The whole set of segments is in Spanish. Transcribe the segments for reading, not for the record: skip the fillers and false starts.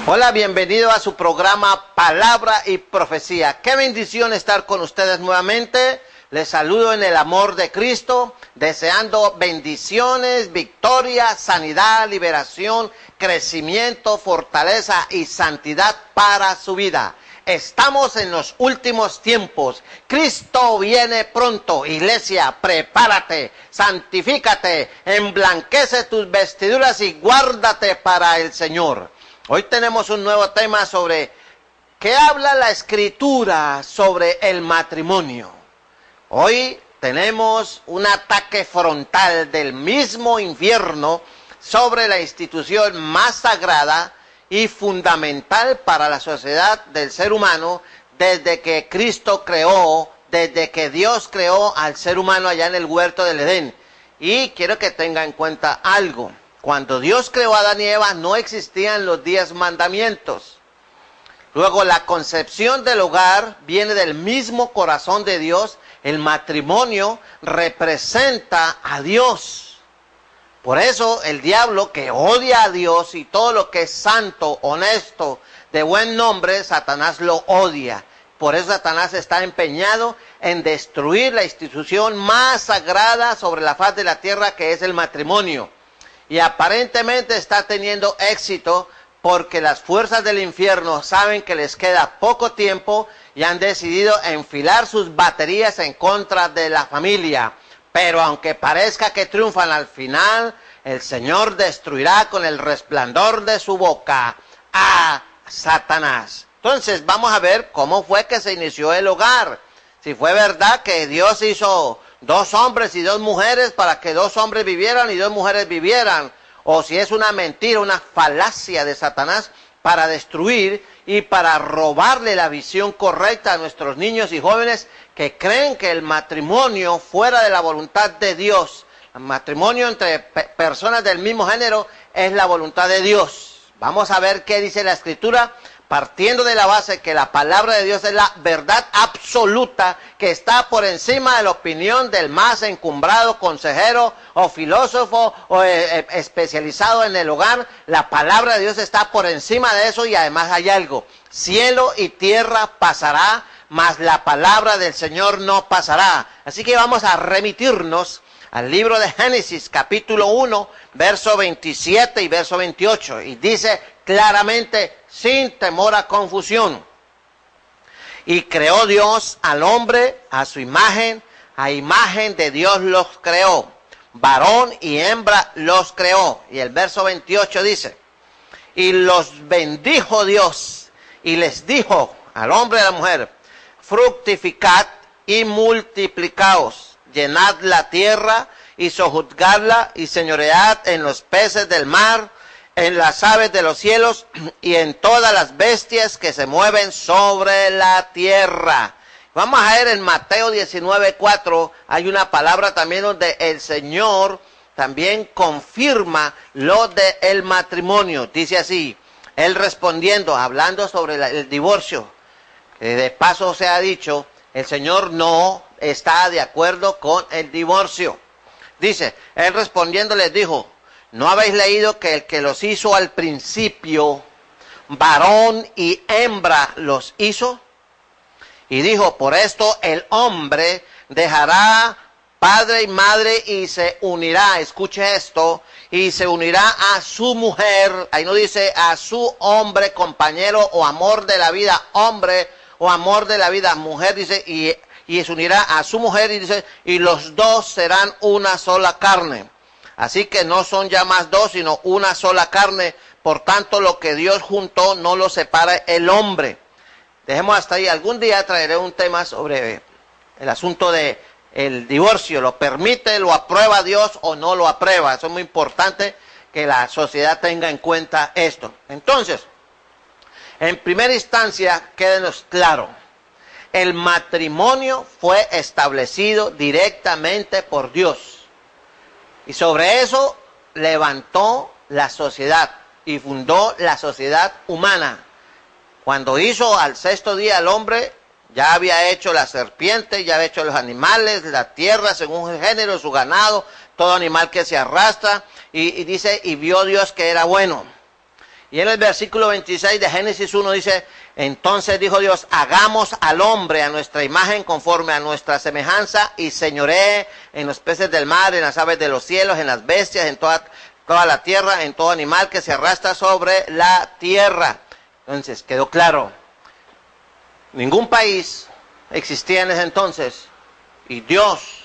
Hola, bienvenido a su programa Palabra y Profecía. Qué bendición estar con ustedes nuevamente. Les saludo en el amor de Cristo, deseando bendiciones, victoria, sanidad, liberación, crecimiento, fortaleza y santidad para su vida. Estamos en los últimos tiempos. Cristo viene pronto. Iglesia, prepárate, santifícate, emblanquece tus vestiduras y guárdate para el Señor. Hoy tenemos un nuevo tema sobre qué habla la Escritura sobre el matrimonio. Hoy tenemos un ataque frontal del mismo infierno sobre la institución más sagrada y fundamental para la sociedad del ser humano desde que Cristo creó, desde que Dios creó al ser humano allá en el huerto del Edén. Y quiero que tenga en cuenta algo. Cuando Dios creó a Adán y Eva no existían los 10 mandamientos. Luego la concepción del hogar viene del mismo corazón de Dios. El matrimonio representa a Dios. Por eso el diablo, que odia a Dios y todo lo que es santo, honesto, de buen nombre, Satanás lo odia. Por eso Satanás está empeñado en destruir la institución más sagrada sobre la faz de la tierra, que es el matrimonio. Y aparentemente está teniendo éxito porque las fuerzas del infierno saben que les queda poco tiempo y han decidido enfilar sus baterías en contra de la familia. Pero aunque parezca que triunfan, al final el Señor destruirá con el resplandor de su boca a Satanás. Entonces vamos a ver cómo fue que se inició el hogar. Si fue verdad que Dios hizo 2 hombres y 2 mujeres para que 2 hombres vivieran y 2 mujeres vivieran, o si es una mentira, una falacia de Satanás para destruir y para robarle la visión correcta a nuestros niños y jóvenes que creen que el matrimonio fuera de la voluntad de Dios, el matrimonio entre personas del mismo género, es la voluntad de Dios. Vamos a ver qué dice la Escritura, partiendo de la base que la palabra de Dios es la verdad absoluta que está por encima de la opinión del más encumbrado consejero o filósofo o especializado en el hogar. La palabra de Dios está por encima de eso, y además hay algo: cielo y tierra pasará, mas la palabra del Señor no pasará. Así que vamos a remitirnos al libro de Génesis, capítulo 1, verso 27 y verso 28, y dice claramente, sin temor a confusión: y creó Dios al hombre a su imagen, a imagen de Dios los creó, varón y hembra los creó. Y el verso 28 dice, y los bendijo Dios, y les dijo al hombre y a la mujer, fructificad y multiplicaos, llenad la tierra y sojuzgadla, y señoread en los peces del mar, en las aves de los cielos y en todas las bestias que se mueven sobre la tierra. Vamos a ver en Mateo 19:4, hay una palabra también donde el Señor también confirma lo del matrimonio. Dice así, Él respondiendo, hablando sobre el divorcio, de paso se ha dicho, el Señor no está de acuerdo con el divorcio. Dice, Él respondiendo les dijo, ¿no habéis leído que el que los hizo al principio, varón y hembra los hizo? Y dijo, por esto el hombre dejará padre y madre y se unirá, escuche esto, y se unirá a su mujer. Ahí no dice a su hombre, compañero o amor de la vida, hombre o amor de la vida, mujer, dice, y se unirá a su mujer, y dice, y los dos serán una sola carne. Así que no son ya más 2, sino una sola carne. Por tanto, lo que Dios juntó no lo separa el hombre. Dejemos hasta ahí. Algún día traeré un tema sobre el asunto de el divorcio. ¿Lo permite, lo aprueba Dios o no lo aprueba? Eso es muy importante que la sociedad tenga en cuenta esto. Entonces, en primera instancia, quédenos claro. El matrimonio fue establecido directamente por Dios. Y sobre eso levantó la sociedad y fundó la sociedad humana. Cuando hizo al 6º día al hombre, ya había hecho la serpiente, ya había hecho los animales, la tierra según el género, su ganado, todo animal que se arrastra. Y dice, y vio Dios que era bueno. Y en el versículo 26 de Génesis 1 dice, entonces dijo Dios, hagamos al hombre a nuestra imagen conforme a nuestra semejanza y señoree en los peces del mar, en las aves de los cielos, en las bestias, en toda la tierra, en todo animal que se arrastra sobre la tierra. Entonces, quedó claro, ningún país existía en ese entonces y Dios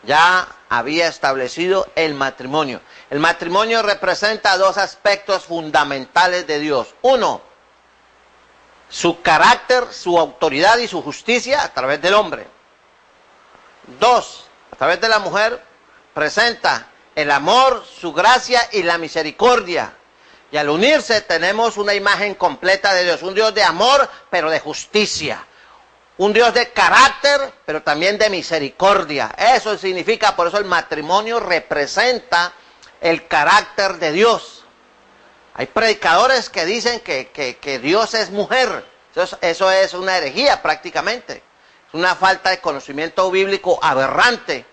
ya había establecido el matrimonio. El matrimonio representa dos aspectos fundamentales de Dios. Uno, su carácter, su autoridad y su justicia a través del hombre. Dos, a través de la mujer, presenta el amor, su gracia y la misericordia. Y al unirse tenemos una imagen completa de Dios. Un Dios de amor, pero de justicia. Un Dios de carácter, pero también de misericordia. Eso significa, por eso el matrimonio representa el carácter de Dios. Hay predicadores que dicen que Dios es mujer. Eso es una herejía prácticamente. Es una falta de conocimiento bíblico aberrante.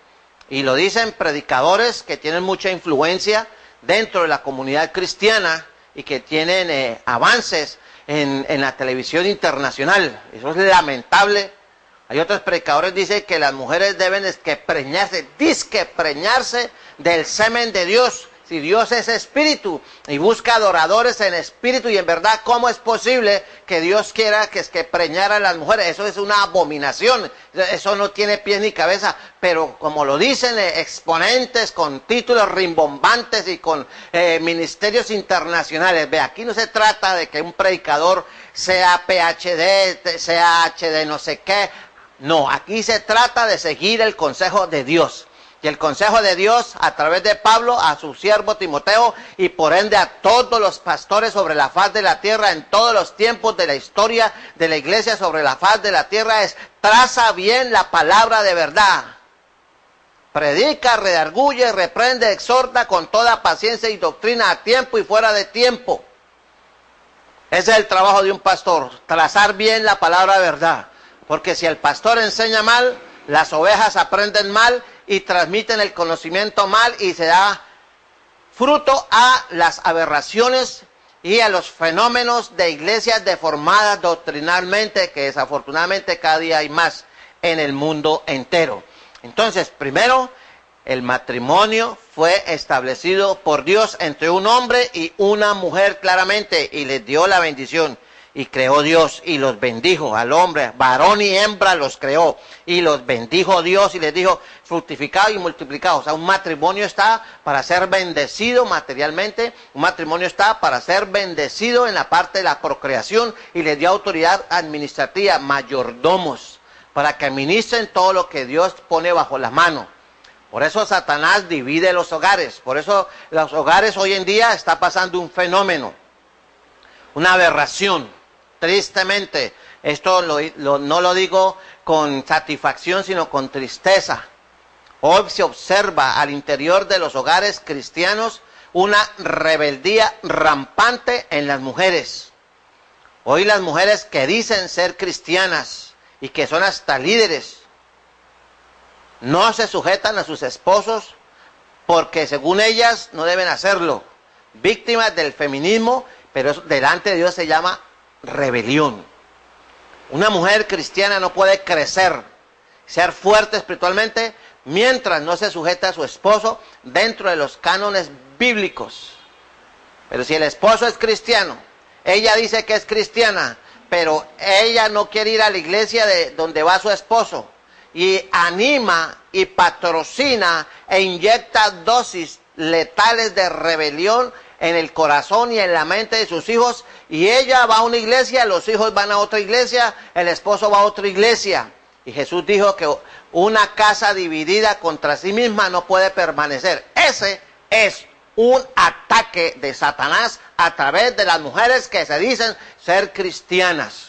Y lo dicen predicadores que tienen mucha influencia dentro de la comunidad cristiana y que tienen avances en la televisión internacional. Eso es lamentable. Hay otros predicadores que dicen que las mujeres deben preñarse del semen de Dios. Si Dios es espíritu y busca adoradores en espíritu y en verdad, ¿cómo es posible que Dios quiera que preñara a las mujeres? Eso es una abominación. Eso no tiene pies ni cabeza. Pero como lo dicen exponentes con títulos rimbombantes y con ministerios internacionales, ve, aquí no se trata de que un predicador sea PhD, sea HD no sé qué. No, aquí se trata de seguir el consejo de Dios. Y el consejo de Dios a través de Pablo a su siervo Timoteo y por ende a todos los pastores sobre la faz de la tierra en todos los tiempos de la historia de la iglesia sobre la faz de la tierra es: traza bien la palabra de verdad. Predica, redarguye, reprende, exhorta con toda paciencia y doctrina a tiempo y fuera de tiempo. Ese es el trabajo de un pastor, trazar bien la palabra de verdad. Porque si el pastor enseña mal, las ovejas aprenden mal y transmiten el conocimiento mal y se da fruto a las aberraciones y a los fenómenos de iglesias deformadas doctrinalmente, que desafortunadamente cada día hay más en el mundo entero. Entonces, primero, el matrimonio fue establecido por Dios entre un hombre y una mujer claramente y les dio la bendición. Y creó Dios y los bendijo al hombre, varón y hembra los creó y los bendijo Dios y les dijo: fructificado y multiplicado. O sea, un matrimonio está para ser bendecido materialmente, un matrimonio está para ser bendecido en la parte de la procreación y les dio autoridad administrativa, mayordomos, para que administren todo lo que Dios pone bajo la mano. Por eso Satanás divide los hogares, por eso los hogares hoy en día está pasando un fenómeno, una aberración. Tristemente, esto no lo digo con satisfacción, sino con tristeza. Hoy se observa al interior de los hogares cristianos una rebeldía rampante en las mujeres. Hoy las mujeres que dicen ser cristianas y que son hasta líderes, no se sujetan a sus esposos porque según ellas no deben hacerlo. Víctimas del feminismo, pero eso delante de Dios se llama rebelión. Una mujer cristiana no puede crecer, ser fuerte espiritualmente, mientras no se sujeta a su esposo dentro de los cánones bíblicos. Pero si el esposo es cristiano, ella dice que es cristiana, pero ella no quiere ir a la iglesia de donde va su esposo, y anima y patrocina e inyecta dosis letales de rebelión en el corazón y en la mente de sus hijos, y ella va a una iglesia, los hijos van a otra iglesia, el esposo va a otra iglesia. Y Jesús dijo que una casa dividida contra sí misma no puede permanecer. Ese es un ataque de Satanás a través de las mujeres que se dicen ser cristianas.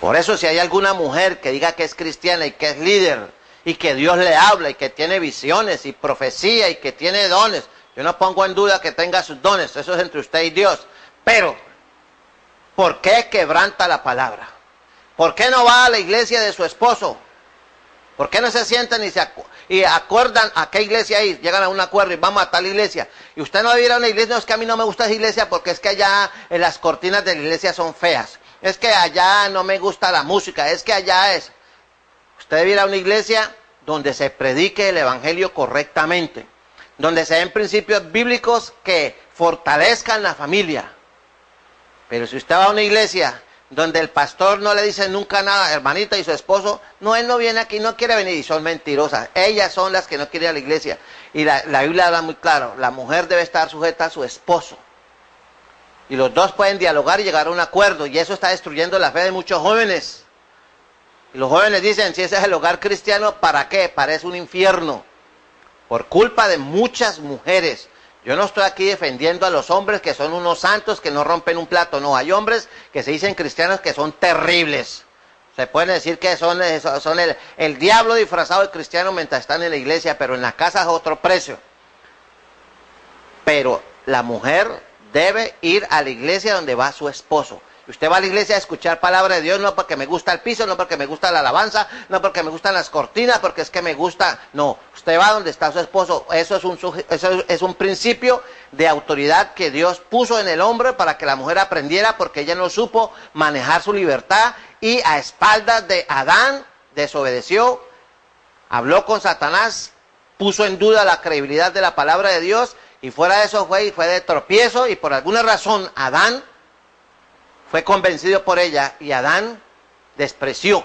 Por eso, si hay alguna mujer que diga que es cristiana y que es líder, y que Dios le habla y que tiene visiones y profecía y que tiene dones, yo no pongo en duda que tenga sus dones, eso es entre usted y Dios. Pero, ¿por qué quebranta la palabra? ¿Por qué no va a la iglesia de su esposo? ¿Por qué no se sientan y acuerdan a qué iglesia ir? Llegan a un acuerdo y vamos a tal iglesia. Y usted no debe ir a una iglesia, no, es que a mí no me gusta esa iglesia porque es que allá las cortinas de la iglesia son feas. Es que allá no me gusta la música, es que allá es. Usted debe ir a una iglesia donde se predique el evangelio correctamente, donde se den principios bíblicos que fortalezcan la familia. Pero si usted va a una iglesia donde el pastor no le dice nunca nada, hermanita y su esposo, no, él no viene aquí, no quiere venir, y son mentirosas. Ellas son las que no quieren ir a la iglesia. Y la Biblia habla muy claro, la mujer debe estar sujeta a su esposo. Y los dos pueden dialogar y llegar a un acuerdo, y eso está destruyendo la fe de muchos jóvenes. Y los jóvenes dicen, si ese es el hogar cristiano, ¿para qué? Parece un infierno. Por culpa de muchas mujeres. Yo no estoy aquí defendiendo a los hombres que son unos santos que no rompen un plato. No, hay hombres que se dicen cristianos que son terribles. Se pueden decir que son el diablo disfrazado de cristiano mientras están en la iglesia, pero en la casa es otro precio. Pero la mujer debe ir a la iglesia donde va su esposo. Usted va a la iglesia a escuchar palabra de Dios, no porque me gusta el piso, no porque me gusta la alabanza, no porque me gustan las cortinas, porque es que me gusta. No, usted va donde está su esposo. Eso es un principio de autoridad que Dios puso en el hombre para que la mujer aprendiera, porque ella no supo manejar su libertad y a espaldas de Adán desobedeció, habló con Satanás, puso en duda la credibilidad de la palabra de Dios, y fuera de eso fue de tropiezo, y por alguna razón Adán fue convencido por ella, y Adán despreció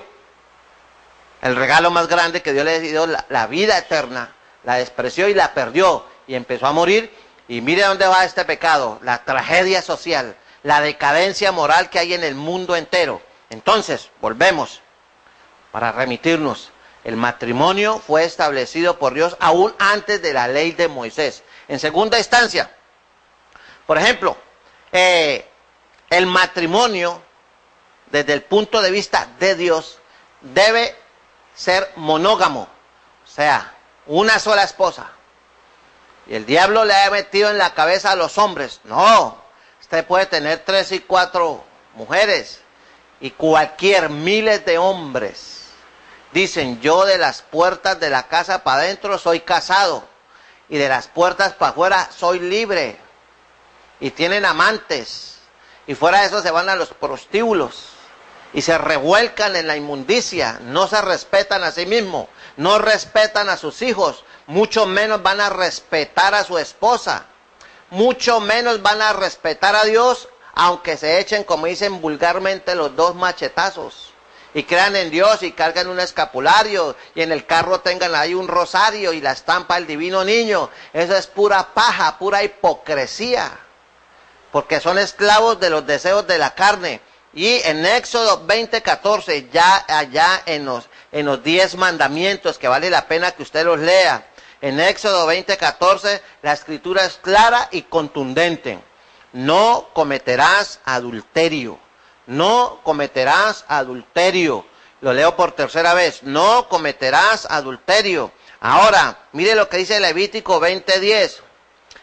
el regalo más grande que Dios le dio, la vida eterna. La despreció y la perdió, y empezó a morir. Y mire dónde va este pecado, la tragedia social, la decadencia moral que hay en el mundo entero. Entonces, volvemos para remitirnos. El matrimonio fue establecido por Dios aún antes de la ley de Moisés. En segunda instancia, por ejemplo, el matrimonio, desde el punto de vista de Dios, debe ser monógamo, o sea, una sola esposa. Y el diablo le ha metido en la cabeza a los hombres, no, usted puede tener 3 y 4 mujeres, y miles de hombres dicen, yo de las puertas de la casa para adentro soy casado, y de las puertas para afuera soy libre, y tienen amantes. Y fuera de eso se van a los prostíbulos y se revuelcan en la inmundicia, no se respetan a sí mismos, no respetan a sus hijos, mucho menos van a respetar a su esposa, mucho menos van a respetar a Dios, aunque se echen, como dicen vulgarmente, los 2 machetazos. Y crean en Dios y cargan un escapulario y en el carro tengan ahí un rosario y la estampa del divino niño. Eso es pura paja, pura hipocresía, porque son esclavos de los deseos de la carne. Y en Éxodo 20:14, ya allá en los 10 mandamientos, que vale la pena que usted los lea, en Éxodo 20:14, la escritura es clara y contundente. No cometerás adulterio, no cometerás adulterio. Lo leo por tercera vez, no cometerás adulterio. Ahora, mire lo que dice Levítico 20:10.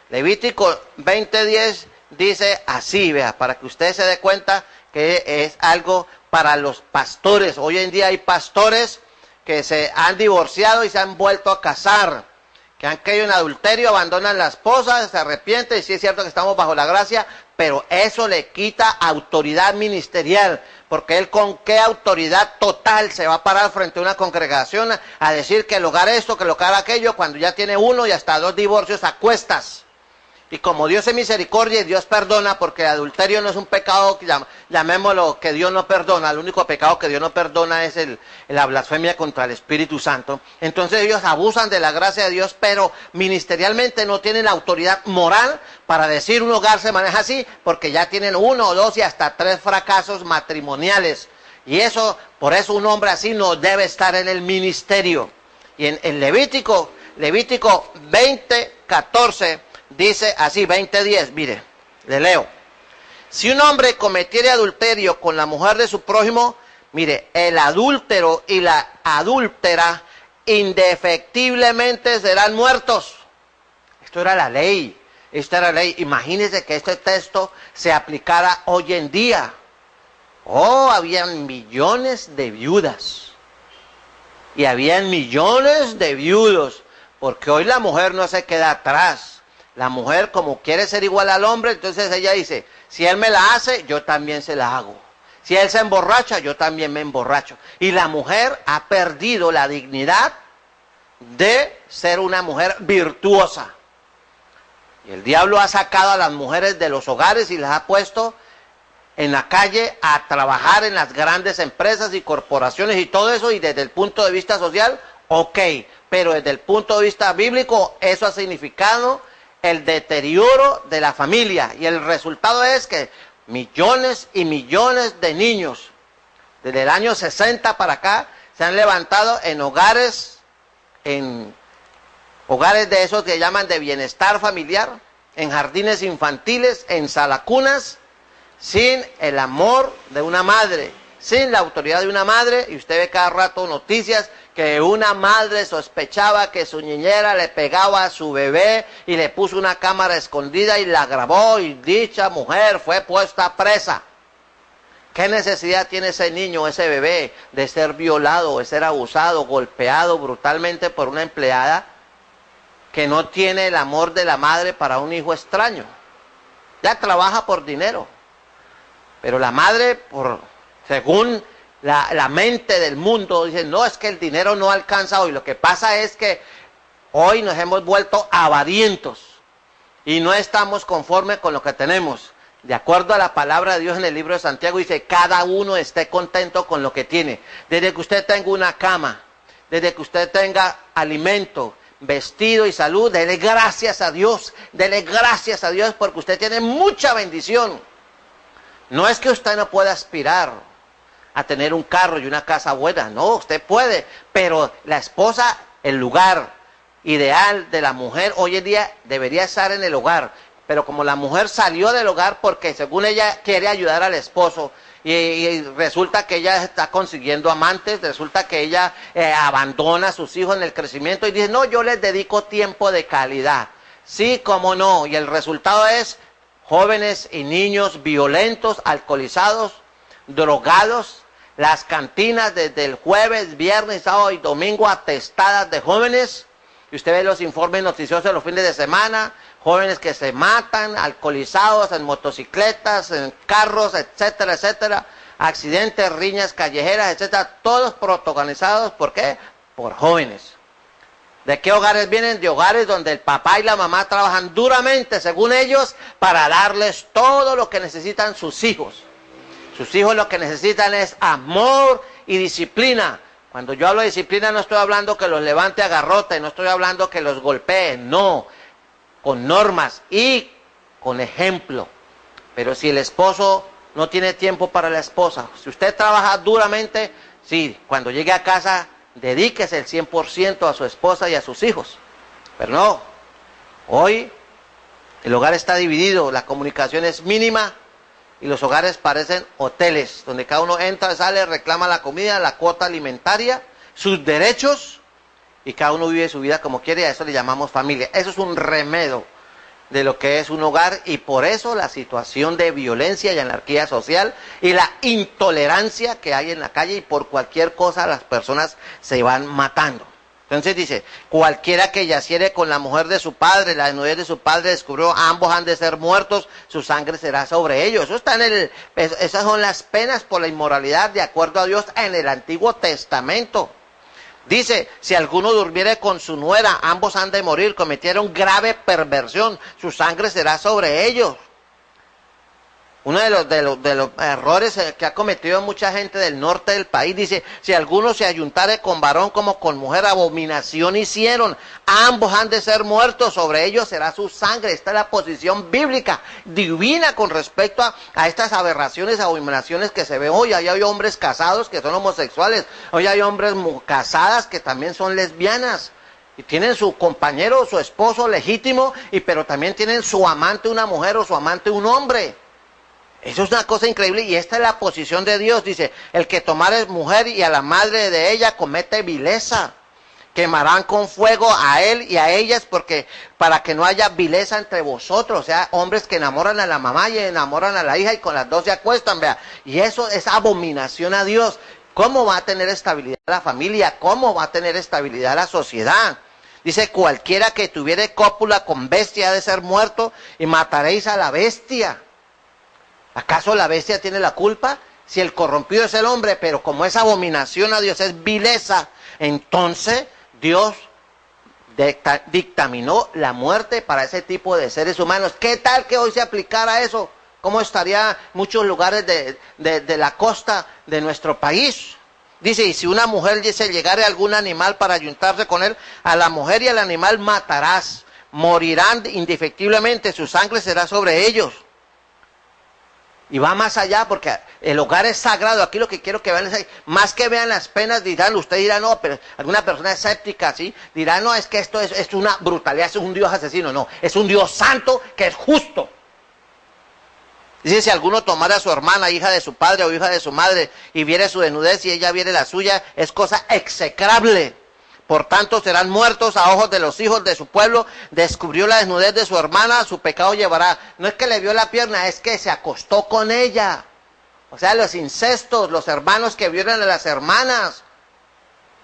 Levítico 20:10 dice así, vea, para que usted se dé cuenta que es algo para los pastores. Hoy en día hay pastores que se han divorciado y se han vuelto a casar, que han caído en adulterio, abandonan la esposa, se arrepienten, y sí es cierto que estamos bajo la gracia, pero eso le quita autoridad ministerial, porque él con qué autoridad total se va a parar frente a una congregación a decir que el hogar esto, que el hogar aquello, cuando ya tiene 1 y hasta 2 divorcios a cuestas. Y como Dios es misericordia y Dios perdona, porque el adulterio no es un pecado, llamémoslo, que Dios no perdona. El único pecado que Dios no perdona es la blasfemia contra el Espíritu Santo. Entonces ellos abusan de la gracia de Dios, pero ministerialmente no tienen autoridad moral para decir un hogar se maneja así, porque ya tienen 1 o 2 y hasta 3 fracasos matrimoniales. Y eso, por eso un hombre así no debe estar en el ministerio. Y en Levítico 20:14, dice así, 20:10, mire, le leo. Si un hombre cometiere adulterio con la mujer de su prójimo, mire, el adúltero y la adúltera indefectiblemente serán muertos. Esto era la ley, esta era la ley. Imagínense que este texto se aplicara hoy en día. Oh, habían millones de viudas. Y habían millones de viudos, porque hoy la mujer no se queda atrás. La mujer, como quiere ser igual al hombre, entonces ella dice, si él me la hace, yo también se la hago. Si él se emborracha, yo también me emborracho. Y la mujer ha perdido la dignidad de ser una mujer virtuosa. Y el diablo ha sacado a las mujeres de los hogares y las ha puesto en la calle a trabajar en las grandes empresas y corporaciones y todo eso, y desde el punto de vista social, ok, pero desde el punto de vista bíblico, eso ha significado el deterioro de la familia, y el resultado es que millones y millones de niños, desde el año 60 para acá, se han levantado en hogares de esos que llaman de bienestar familiar, en jardines infantiles, en salacunas, sin el amor de una madre, sin la autoridad de una madre. Y usted ve cada rato noticias que una madre sospechaba que su niñera le pegaba a su bebé y le puso una cámara escondida y la grabó, y dicha mujer fue puesta presa. ¿Qué necesidad tiene ese niño, ese bebé, de ser violado, de ser abusado, golpeado brutalmente por una empleada que no tiene el amor de la madre para un hijo extraño? Ya trabaja por dinero, pero la madre, según la mente del mundo, dice, no, es que el dinero no alcanza hoy. Lo que pasa es que hoy nos hemos vuelto avarientos y no estamos conformes con lo que tenemos. De acuerdo a la palabra de Dios en el libro de Santiago, dice, cada uno esté contento con lo que tiene. Desde que usted tenga una cama, desde que usted tenga alimento, vestido y salud, dele gracias a Dios, porque usted tiene mucha bendición. No es que usted no pueda aspirar a tener un carro y una casa buena, no, usted puede, pero la esposa, el lugar ideal de la mujer hoy en día debería estar en el hogar, pero como la mujer salió del hogar porque según ella quiere ayudar al esposo, y resulta que ella está consiguiendo amantes, resulta que ella abandona a sus hijos en el crecimiento y dice, no, yo les dedico tiempo de calidad. Sí, cómo no, y el resultado es jóvenes y niños violentos, alcoholizados, drogados, las cantinas desde el jueves, viernes, sábado y domingo atestadas de jóvenes, y usted ve los informes noticiosos de los fines de semana, jóvenes que se matan, alcoholizados, en motocicletas, en carros, etcétera, etcétera, accidentes, riñas callejeras, etcétera, todos protagonizados, ¿por qué? Por jóvenes. ¿De qué hogares vienen? De hogares donde el papá y la mamá trabajan duramente, según ellos, para darles todo lo que necesitan sus hijos. Sus hijos lo que necesitan es amor y disciplina. Cuando yo hablo de disciplina no estoy hablando que los levante a garrote, no estoy hablando que los golpee, no. Con normas y con ejemplo. Pero si el esposo no tiene tiempo para la esposa, si usted trabaja duramente, sí, cuando llegue a casa, dedíquese el 100% a su esposa y a sus hijos. Pero no, hoy el hogar está dividido, la comunicación es mínima y los hogares parecen hoteles, donde cada uno entra, sale, reclama la comida, la cuota alimentaria, sus derechos, y cada uno vive su vida como quiere, y a eso le llamamos familia. Eso es un remedio de lo que es un hogar, y por eso la situación de violencia y anarquía social y la intolerancia que hay en la calle, y por cualquier cosa las personas se van matando. Entonces dice, cualquiera que yaciere con la mujer de su padre, la mujer de su padre descubrió, ambos han de ser muertos, su sangre será sobre ellos. Eso está esas son las penas por la inmoralidad de acuerdo a Dios en el Antiguo Testamento. Dice, si alguno durmiere con su nuera, ambos han de morir, cometieron grave perversión, su sangre será sobre ellos. Uno de los errores que ha cometido mucha gente del norte del país, dice, si alguno se ayuntare con varón como con mujer, abominación hicieron, ambos han de ser muertos, sobre ellos será su sangre. Esta es la posición bíblica, divina con respecto a estas aberraciones, abominaciones que se ven hoy. Hay hombres casados que son homosexuales, hoy hay hombres casadas que también son lesbianas, y tienen su compañero, su esposo legítimo, pero también tienen su amante una mujer o su amante un hombre. Eso es una cosa increíble, y esta es la posición de Dios. Dice, el que tomare mujer y a la madre de ella comete vileza. Quemarán con fuego a él y a ellas, porque para que no haya vileza entre vosotros. O sea, hombres que enamoran a la mamá y enamoran a la hija y con las dos se acuestan, vea. Y eso es abominación a Dios. ¿Cómo va a tener estabilidad la familia? ¿Cómo va a tener estabilidad la sociedad? Dice, cualquiera que tuviere cópula con bestia ha de ser muerto y mataréis a la bestia. ¿Acaso la bestia tiene la culpa? Si el corrompido es el hombre, pero como es abominación a Dios, es vileza, entonces Dios dictaminó la muerte para ese tipo de seres humanos. ¿Qué tal que hoy se aplicara eso? ¿Cómo estaría muchos lugares de la costa de nuestro país? Dice, y si una mujer se llegare a algún animal para ayuntarse con él, a la mujer y al animal matarás, morirán indefectiblemente, su sangre será sobre ellos. Y va más allá porque el hogar es sagrado. Aquí lo que quiero que vean es, más que vean las penas, dirán, usted dirá, no, pero alguna persona escéptica, ¿sí? Dirá, no, es que esto es una brutalidad, es un Dios asesino. No, es un Dios santo que es justo. Dice, si alguno tomara a su hermana, hija de su padre o hija de su madre, y viere su desnudez y ella viere la suya, es cosa execrable. Por tanto serán muertos a ojos de los hijos de su pueblo. Descubrió la desnudez de su hermana, su pecado llevará. No es que le vio la pierna, es que se acostó con ella. O sea, los incestos, los hermanos que violan a las hermanas.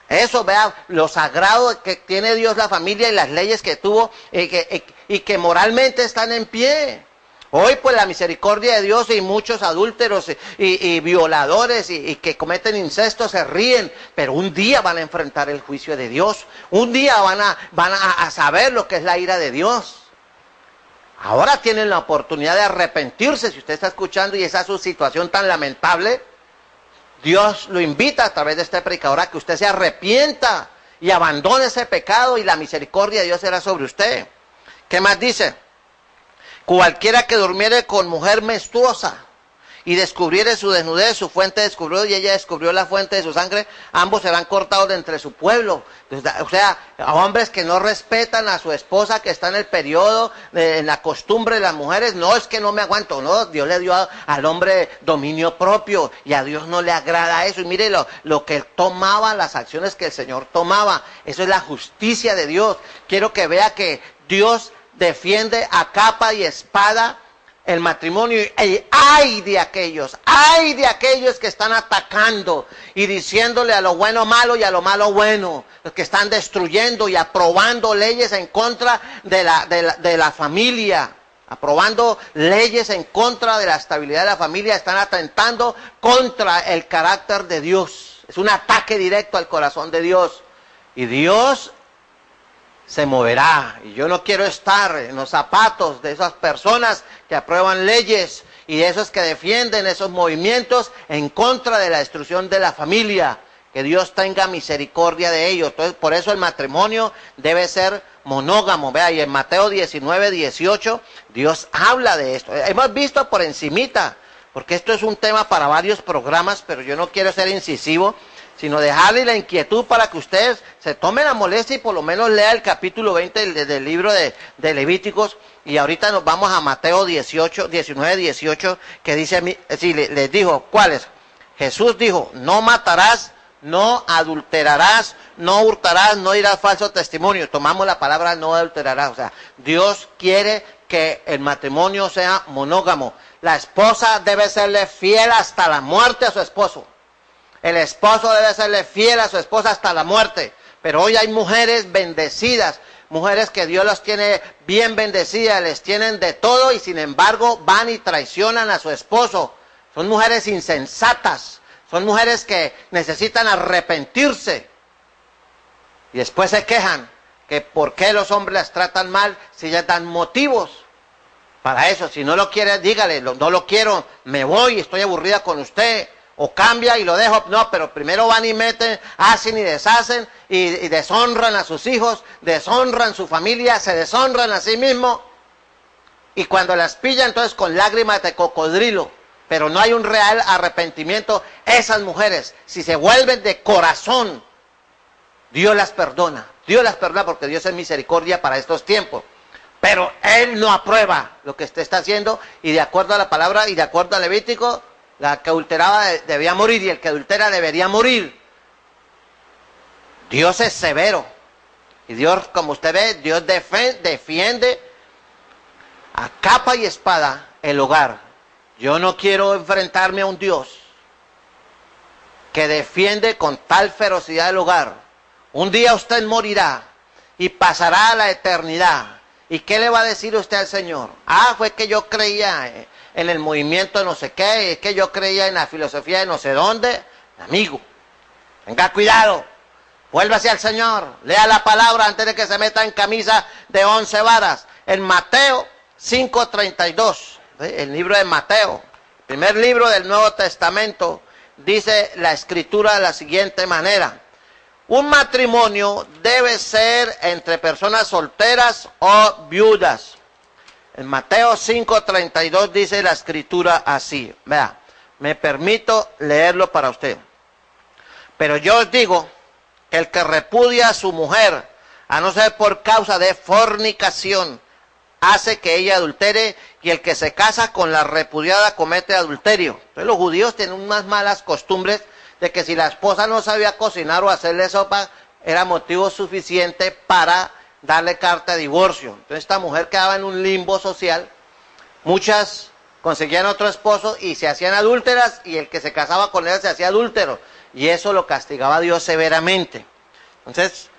Eso, vea, lo sagrado que tiene Dios la familia y las leyes que tuvo y que moralmente están en pie. Hoy pues la misericordia de Dios y muchos adúlteros y violadores y que cometen incesto se ríen, pero un día van a enfrentar el juicio de Dios, un día van a saber lo que es la ira de Dios. Ahora tienen la oportunidad de arrepentirse. Si usted está escuchando y esa es su situación tan lamentable, Dios lo invita a través de este predicador a que usted se arrepienta y abandone ese pecado y la misericordia de Dios será sobre usted. ¿Qué más dice? Cualquiera que durmiere con mujer menstruosa y descubriere su desnudez, su fuente descubrió y ella descubrió la fuente de su sangre, ambos serán cortados de entre su pueblo. O sea, a hombres que no respetan a su esposa que está en el periodo, en la costumbre de las mujeres, no es que no me aguanto, no, Dios le dio al hombre dominio propio y a Dios no le agrada eso. Y mire lo que él tomaba, las acciones que el Señor tomaba, eso es la justicia de Dios. Quiero que vea que Dios defiende a capa y espada el matrimonio y hay de aquellos que están atacando y diciéndole a lo bueno malo y a lo malo bueno, los que están destruyendo y aprobando leyes en contra de la familia, aprobando leyes en contra de la estabilidad de la familia, están atentando contra el carácter de Dios. Es un ataque directo al corazón de Dios y Dios se moverá. Y yo no quiero estar en los zapatos de esas personas que aprueban leyes y de esos que defienden esos movimientos en contra de la destrucción de la familia. Que Dios tenga misericordia de ellos. Entonces, por eso el matrimonio debe ser monógamo. Vea, y en Mateo 19:18 Dios habla de esto. Hemos visto por encimita, porque esto es un tema para varios programas, pero yo no quiero ser incisivo, sino dejarle la inquietud para que ustedes se tomen la molestia y por lo menos lea el capítulo 20 del libro de Levíticos. Y ahorita nos vamos a Mateo 19:18, que dice, sí, les dijo, ¿cuáles? Jesús dijo, no matarás, no adulterarás, no hurtarás, no dirás falso testimonio. Tomamos la palabra no adulterarás. O sea, Dios quiere que el matrimonio sea monógamo. La esposa debe serle fiel hasta la muerte a su esposo. El esposo debe serle fiel a su esposa hasta la muerte. Pero hoy hay mujeres bendecidas, mujeres que Dios las tiene bien bendecidas, les tienen de todo y sin embargo van y traicionan a su esposo. Son mujeres insensatas, son mujeres que necesitan arrepentirse. Y después se quejan que por qué los hombres las tratan mal si ellas dan motivos para eso. Si no lo quiere, dígale, no lo quiero, me voy, estoy aburrida con usted. O cambia y lo dejo. No, pero primero van y meten, hacen y deshacen y deshonran a sus hijos, deshonran su familia, se deshonran a sí mismos. Y cuando las pillan, entonces con lágrimas de cocodrilo. Pero no hay un real arrepentimiento. Esas mujeres, si se vuelven de corazón, Dios las perdona. Dios las perdona porque Dios es misericordia para estos tiempos. Pero Él no aprueba lo que usted está haciendo y de acuerdo a la palabra y de acuerdo al Levítico, la que adulteraba debía morir y el que adultera debería morir. Dios es severo. Y Dios, como usted ve, Dios defiende a capa y espada el hogar. Yo no quiero enfrentarme a un Dios que defiende con tal ferocidad el hogar, un día usted morirá y pasará a la eternidad. ¿Y qué le va a decir usted al Señor? Ah, fue que yo creía en el movimiento de no sé qué, es que yo creía en la filosofía de no sé dónde. Amigo, tenga cuidado, vuélvase al Señor, lea la palabra antes de que se meta en camisa de 11 varas. En Mateo 5:32, el libro de Mateo, primer libro del Nuevo Testamento, dice la Escritura de la siguiente manera: un matrimonio debe ser entre personas solteras o viudas. En Mateo 5:32 dice la Escritura así. Vea, me permito leerlo para usted. Pero yo os digo que el que repudia a su mujer, a no ser por causa de fornicación, hace que ella adultere, y el que se casa con la repudiada comete adulterio. Entonces los judíos tienen unas malas costumbres de que si la esposa no sabía cocinar o hacerle sopa, era motivo suficiente para darle carta de divorcio. Entonces esta mujer quedaba en un limbo social. Muchas conseguían otro esposo y se hacían adúlteras, y el que se casaba con ella se hacía adúltero, y eso lo castigaba Dios severamente. Entonces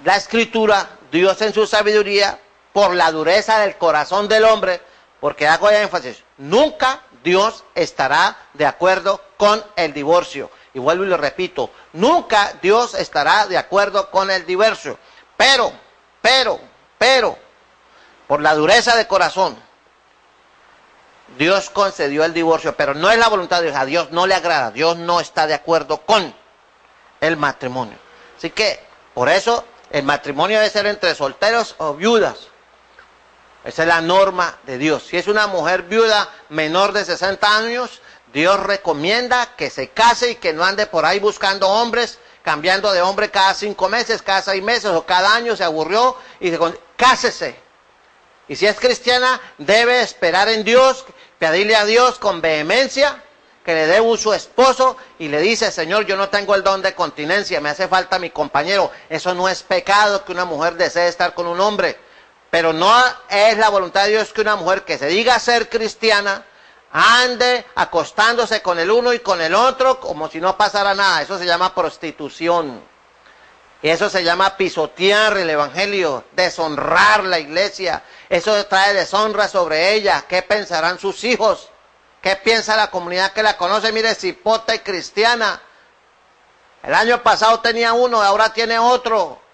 la Escritura, Dios en su sabiduría, por la dureza del corazón del hombre, porque hago ya énfasis, nunca Dios estará de acuerdo con el divorcio. Y vuelvo y lo repito, nunca Dios estará de acuerdo con el divorcio. Pero, por la dureza de corazón, Dios concedió el divorcio, pero no es la voluntad de Dios. A Dios no le agrada, Dios no está de acuerdo con el matrimonio. Así que, por eso, el matrimonio debe ser entre solteros o viudas. Esa es la norma de Dios. Si es una mujer viuda menor de 60 años, Dios recomienda que se case y que no ande por ahí buscando hombres, cambiando de hombre cada 5 meses, cada 6 meses o cada año, se aburrió y cásese. Y si es cristiana, debe esperar en Dios, pedirle a Dios con vehemencia que le dé su esposo, y le dice: Señor, yo no tengo el don de continencia, me hace falta mi compañero. Eso no es pecado que una mujer desee estar con un hombre. Pero no es la voluntad de Dios que una mujer que se diga ser cristiana ande acostándose con el uno y con el otro como si no pasara nada. Eso se llama prostitución. Y eso se llama pisotear el evangelio, deshonrar la iglesia. Eso trae deshonra sobre ella. ¿Qué pensarán sus hijos? ¿Qué piensa la comunidad que la conoce? Mire, cipota y cristiana. El año pasado tenía uno, ahora tiene otro.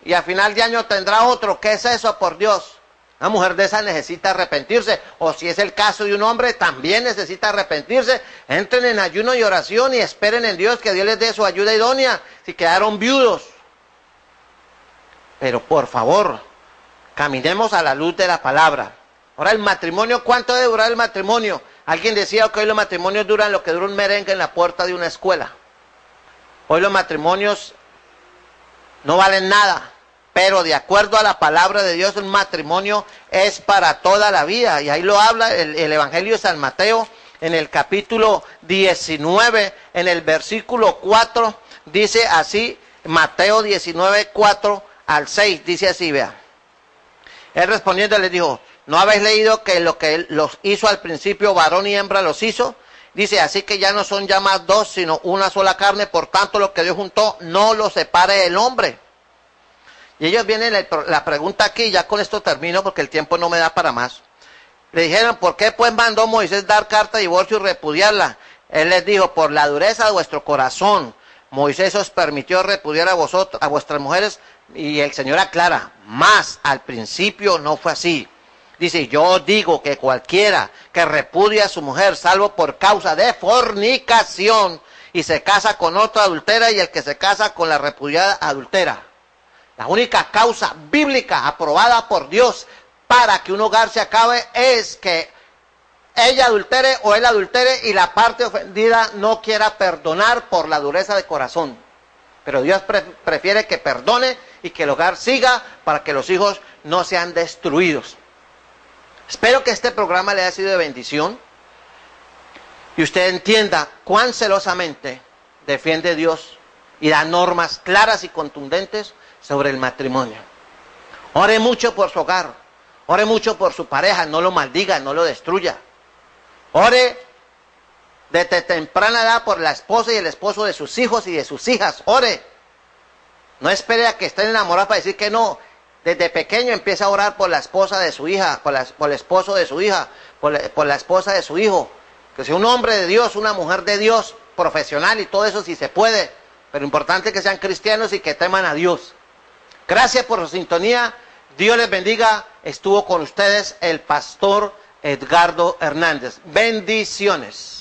Y a final de año tendrá otro. ¿Qué es eso, por Dios? Una mujer de esa necesita arrepentirse. O si es el caso de un hombre, también necesita arrepentirse. Entren en ayuno y oración y esperen en Dios que Dios les dé su ayuda idónea si quedaron viudos. Pero por favor, caminemos a la luz de la palabra. Ahora, el matrimonio, ¿cuánto debe durar el matrimonio? Alguien decía que hoy los matrimonios duran lo que dura un merengue en la puerta de una escuela. Hoy los matrimonios no valen nada, pero de acuerdo a la palabra de Dios, un matrimonio es para toda la vida. Y ahí lo habla el Evangelio de San Mateo, en el capítulo 19, en el versículo 4, dice así, Mateo 19, 4 al 6, dice así, vea. Él respondiendo les dijo: ¿no habéis leído que lo que él los hizo al principio, varón y hembra los hizo? Dice: así que ya no son ya más dos, sino una sola carne. Por tanto, lo que Dios juntó, no lo separe el hombre. Y ellos vienen, la pregunta aquí, ya con esto termino porque el tiempo no me da para más. Le dijeron: ¿por qué pues mandó Moisés dar carta de divorcio y repudiarla? Él les dijo: por la dureza de vuestro corazón, Moisés os permitió repudiar a vosotros, a vuestras mujeres. Y el Señor aclara: más al principio no fue así. Dice: yo os digo que cualquiera que repudia a su mujer, salvo por causa de fornicación, y se casa con otra adultera, y el que se casa con la repudiada adultera. La única causa bíblica aprobada por Dios para que un hogar se acabe es que ella adultere o él adultere y la parte ofendida no quiera perdonar por la dureza de corazón. Pero Dios prefiere que perdone y que el hogar siga para que los hijos no sean destruidos. Espero que este programa le haya sido de bendición y usted entienda cuán celosamente defiende Dios y da normas claras y contundentes sobre el matrimonio. Ore mucho por su hogar, ore mucho por su pareja, no lo maldiga, no lo destruya. Ore desde temprana edad por la esposa y el esposo de sus hijos y de sus hijas. Ore. No espere a que estén enamorados para decir que no. Desde pequeño empieza a orar por la esposa de su hija, por el esposo de su hija, por la esposa de su hijo. Que sea un hombre de Dios, una mujer de Dios, profesional y todo eso si se puede. Pero importante que sean cristianos y que teman a Dios. Gracias por su sintonía. Dios les bendiga. Estuvo con ustedes el pastor Edgardo Hernández. Bendiciones.